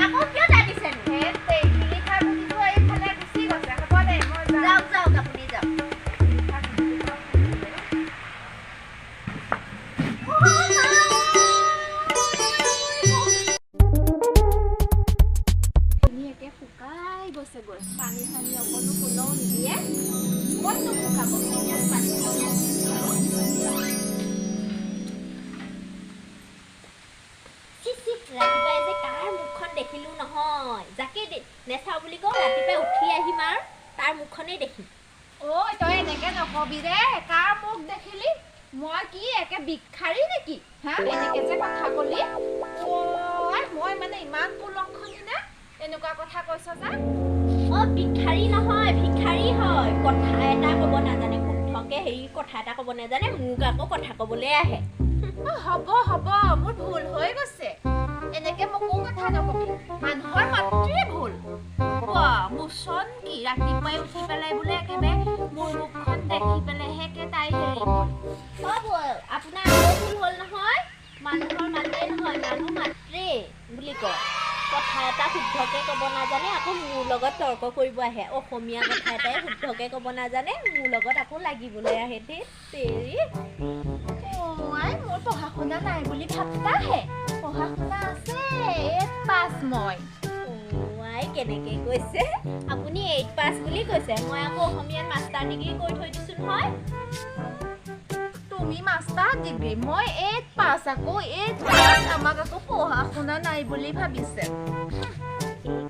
আকৌ কিয় জানিছে হে তেইখিনি খাই বুলিতো এইফালে গুচি গৈছে হ'ব দে মই যাওক যাওক আপুনি যাওক ধুনীয়াকে শুকাই গৈছে গৈ পানী চানী অকণো কোনেও নিদিয়ে ক'তনো শুকাব ধুনীয়া পানী ৰাতিপুৱাই যে কাৰ মুখখন দেখিলো নহয় যাকে নেচাও বুলি কওঁ ৰাতিপুৱাই উঠি আহিম আৰু তাৰ মুখখনেই দেখিম ঐ তই এনেকে নকবি ৰে কাৰ মুখ দেখিলি মই কি একে বিখাৰী নেকি হা এনেকে যে কথা কলি মই মানে ইমান কুলংখনি নে এনেকুৱা কথা কৈছ যে ভিক্ষাৰী নহয় ভিক্ষাৰী হয় কথা এটা ক'ব নাজানে শুদ্ধকে হেৰি কথা এটা ক'ব নাজানে মোক আকৌ কথা ক'বলৈ আহে হ'ব হ'ব মোৰ ভুল হৈ গৈছে এনেকে মোকো কথা নকবি মানুহৰ মাতৃয়ে ভুল মোচন কি ৰাতিপুৱাই উঠি পেলাই বোলে একেবাৰে মোৰ মুখখন দেখি পেলাইহে তাই হেৰি আপোনাৰ আকৌ ভুল হ'ল নহয় মানুহৰ মাতে নহয় মানুহ মাত্ৰে বুলি কয় কথা এটা শুদ্ধকে ক'ব নাজানে আকৌ মোৰ লগত তৰ্ক কৰিব আহে অসমীয়া কথা এটাই শুদ্ধকে ক'ব নাজানে মোৰ লগত আকৌ লাগিবলৈ আহে তেৰি মোৰ পঢ়া শুনা নাই বুলি ভাবতাহে পঢ়া শুনা আছে 8 পাছ মই কেনেকে কৈছে আপুনি 8 পাছ বুলি কৈছে মই আকৌ অসমীয়াত মাষ্টাৰ ডিগ্ৰী কৰি থৈ দিছো নহয় তুমি মাষ্টাৰ ডিগ্ৰী মই 8 পাছ আকৌ 8 পাছ আমাক আকৌ পঢ়া শুনা নাই বুলি ভাবিছে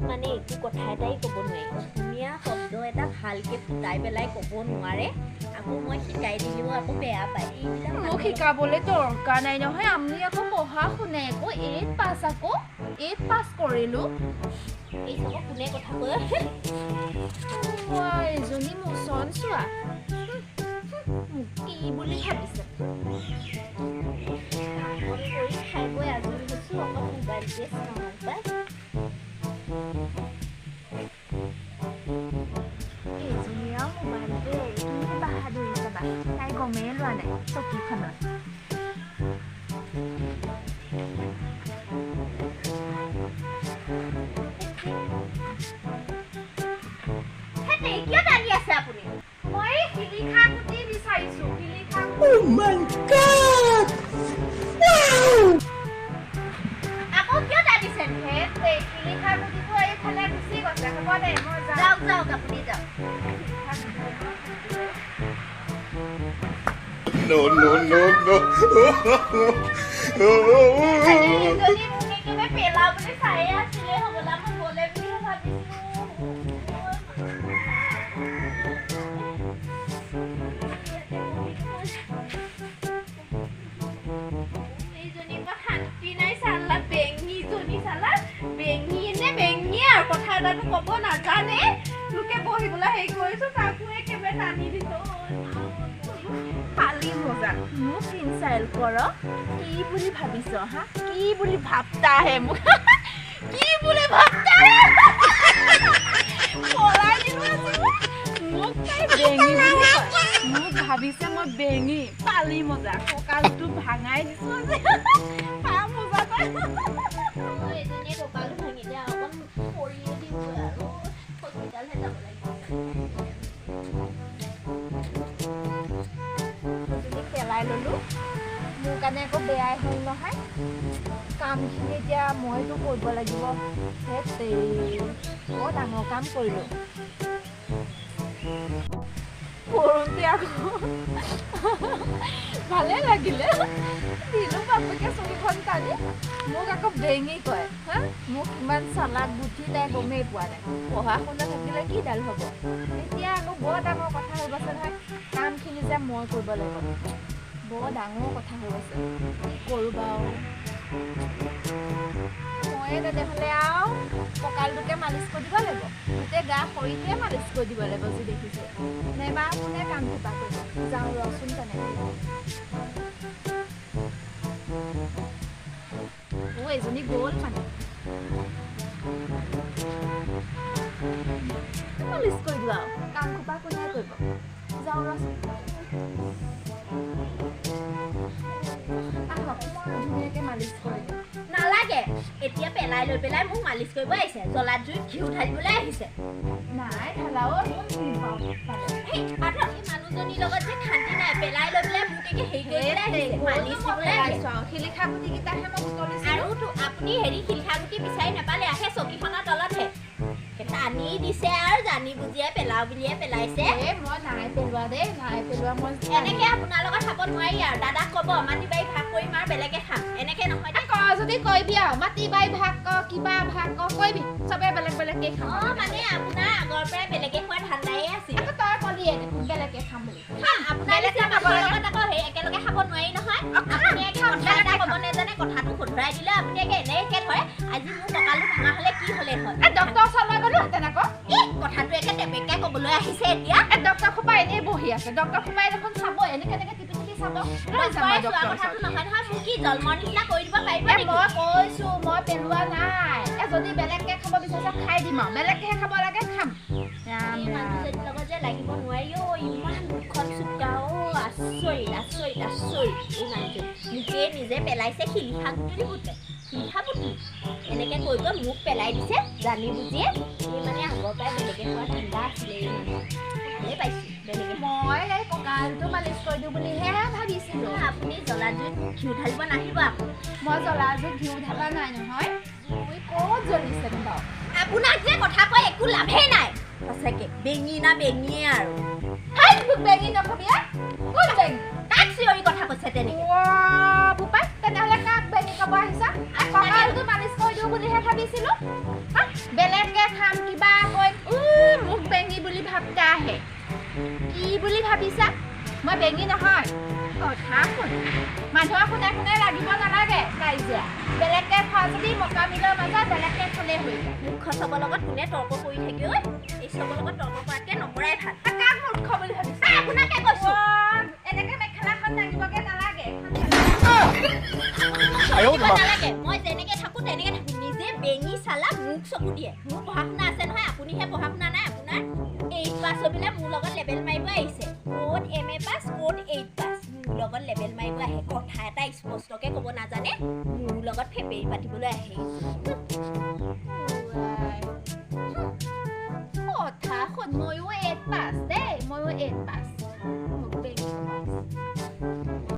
মানে একো কথা এটাই ক'ব নোৱাৰে অসমীয়া শব্দ এটা ভালকে ফুটাই পেলাই ক'ব নোৱাৰে আকৌ মই শিকাই দিলেও আকৌ বেয়া পায় মোক শিকাবলৈ দৰকাৰ নাই নহয় আমি আকৌ পঢ়া শুনাই আকৌ 8 পাছ আকৌ 8 পাছ কৰিলো এই চব কোনে কথা কৈ এজনী মোচন চোৱা কি বুলি ভাবিছে কৰি খাই গৈ আজৰি হৈছোঁ অকল মোবাইলতে চাওঁ পাই এইজনী আৰু মোবাইলতে কি বাহাদুৰি চাবা তাই গমেই লোৱা নাই চকীখনত কিয় টানি আছে আপুনি মই শিলিখা গুটি বিচাৰিছো শিলিখা Oh my God! Wow! আকৌ কিয় টানিছে হে শিলিখা গুটিটো এইফালে গুচি গৈছে হ'ব দে মই যাওক যাওক আপুনি যাওক No, no, no, no. এজনী মোক একেবাৰে পেলা বুলি চায়ে আছিলে হ'বলা মই গ'লে বুলি ভাবিছিলোঁ এইজনী পৰা শান্তি নাই চালা বেঙিজনী চালা বেঙি নে বেঙি আৰু কথা এটাটো ক'ব নাজানে লোকে বহিবলৈ হেৰি কৰিছোঁ তাকো একেবাৰে টানি দিছোঁ খালি মজা মোক ইনচাইল কৰ কি বুলি ভাবিছ হা কি বুলি ভাবতাহে মোক কি বুলি ভাবতাহে পলাই দিলো মোক তাই বেঙি বুলি কয় মোক ভাবিছে মই বেঙি পালি মজা কঁকালটো ভাঙাই দিছো আজি পা মজা কয় এজনীয়ে কঁকালটো ভাঙিলে অকণ পৰিয়ে দিওঁ আৰু হস্পিটালহে যাব লাগিব পেলাই ললো মোৰ কাৰণে আকৌ বেয়াই হ'ল নহয় কামখিনি এতিয়া মইতো কৰিব লাগিব বৰ ডাঙৰ কাম কৰিলোঁ কৰোঁতে আকৌ ভালে লাগিলে দিলোঁ বাপেকে চকীখন টানি মোক আকৌ বেঙি কয় হা মোক ইমান চালাক বুদ্ধি তাই গমেই পোৱা নাই পঢ়া শুনা থাকিলে কিডাল হ'ব এতিয়া আকৌ বৰ ডাঙৰ কথা হৈ গৈছে নহয় কামখিনি যে মই কৰিব লাগিব বৰ ডাঙৰ কথা হৈ গৈছে কি কৰোঁ বাৰু ময়ে তেনেহ'লে আৰু কঁকালটোকে মালিচ কৰি দিব লাগিব গোটেই গা শৰীৰটোৱে মালিচ কৰি দিব লাগিব যি দেখিছোঁ নাইবা কোনে কাম থোপা কৰিব যাওঁ ৰচোন তেনেকৈ এজনী গ'ল মানে মালিচ কৰি দিওঁ আৰু কাম খোপা কোনে কৰিব যাওঁ ৰচোন আহক মই ধুনীয়াকৈ মালিচ কৰি দিওঁ নালাগে নালাগে এতিয়া পেলাই লৈ পেলাই মোক মালিচ কৰিব আহিছে জ্বলা জুইত ঘিউ ঢালিবলৈ আহিছে নাই ঢালাও মই কি পাওঁ এই আৰু এই মানুহজনীৰ লগত যে খান্দি নাই পেলাই লৈ পেলাই মোক একে হেৰি কৰিবলৈ আহিছে মালিচ কৰিবলৈ আহিছে শিলিখা গুটিকেইটাহে মই বুটলিছোঁ আৰু আপুনি হেৰি শিলিখা গুটি বিচাৰি নাপালে আহে চকীখনৰ তলতহে টানি দিছে আৰু জানি বুজিয়ে পেলাও বুলিয়ে পেলাইছে মই নাই পেলোৱা দেই নাই পেলোৱা মই এনেকে আপোনাৰ লগত খাব নোৱাৰি আৰু দাদাক ক'ব মাটি বাৰী ভাগ কৰিম আৰু বেলেগে খাম এনেকে নহয় দেই যদি কৈবি আৰু মাটি বাৰী ভাগ কৰ কিবা ভাগ কৰ কৈবি চবে বেলেগ বেলেগকে খাম মানে আপোনাৰ আগৰ পৰাই বেলেগে খোৱা ধান্দায়ে আছিল তই কলিয়ে বেলেগে খাম বুলি আপোনাৰ লগত আকৌ সেই একেলগে খাব নোৱাৰি নহয় আপুনি একে কথা এটা ক'ব নেজানে কথাটো শুধৰাই দিলে আপুনি একে এনেকে ধৰে আজি মোৰ কঁকালটো ভাঙা হ'লে কি হ'লে হয় ডক্টৰ ওচৰলৈ গ'লো তেনেকৈ কথাটো একে টেপেকে ক'বলৈ আহিছে এতিয়া ডক্টৰ সোমাই এনেই বহি আছে ডক্টৰ সোমাই দেখোন চাব এনেকে টিপি টিপি চাব কথাটো নহয় নহয় মোক কি জন্মৰ নিচিনা কৰি দিব পাৰিব নেকি মই কৈছো মই পেলোৱা নাই যদি বেলেগকে খাব বিচাৰিছা খাই দিম আৰু বেলেগকেহে খাব লাগে খাম মানুহজনীৰ লগত যে লাগিব নোৱাৰি ইমান মুখখন চুকা আচৰিত আচৰিত আচৰিত এই মানুহজনী নিজে পেলাইছে শিলিখা গুটি বুটে শিলিখা বুটি এনেকে কৈ কৈ মোক পেলাই দিছে জানি বুজিয়ে এই মানে আগৰ পৰাই বেলেগে খোৱা ঠাণ্ডা আছিলে এই মানুহ ভালেই পাইছোঁ বেলেগে মই এই কঁকালটো মালিচ কৰি দিওঁ বুলিহে ভাবিছিলোঁ আপুনি জ্বলা জুইত ঘিউ ঢালিব নাহিব আকৌ মই জ্বলা জুইত ঘিউ ঢালা নাই নহয় জুই ক'ত জ্বলিছে বাৰু আপোনাক যে কথা কৈ একো লাভেই নাই সঁচাকে বেঙি না বেঙিয়ে আৰু মোক বেঙি নকবি কোন বেঙি কাক চিঞৰি কথা কৈছে তেনেকে বোপাই তেনেহ'লে কাক বেঙি ক'ব আহিছা কঁকালটো মালিচ কৰি দিওঁ বুলিহে ভাবিছিলোঁ বেলেগকে খাম কিবা কৈ মোক বেঙি বুলি ভাবতে আহে কি বুলি ভাবিছা মই বেঙি নহয় কথা শুন মানুহৰ শুনে শুনে লাগিব নালাগে কাজিয়া বেলেগকে খোৱা যদি মকামিলৰ মাজত বেলেগকে খালে হৈ যায় মূৰ্খ চবৰ লগত কোনে তৰ্ক কৰি থাকে ঐ এই চবৰ লগত তৰ্ক কৰাতকৈ নকৰাই ভাল কাক মূৰ্খ বুলি ভাবিছা আপোনাকে কৈছো এনেকে মেখেলাখন দাঙিবগে নালাগে নালাগে মই যেনেকে থাকো তেনেকে থাকো নিজে বেঙি চালা মোক চকু দিয়ে মোৰ পঢ়া শুনা আছে নহয় আপুনিহে পঢ়া শুনা নাই আপোনাৰ 8 পাছ হৈ পেলাই মোৰ লগত লেবেল মাৰিব আহিছে ক'ত MA পাছ ক'ত 8 পাছ মোৰ লগত লেবেল মাৰিব আহে কথা এটা স্পষ্টকে ক'ব নাজানে মোৰ লগত ফেপেৰি পাতিবলৈ আহে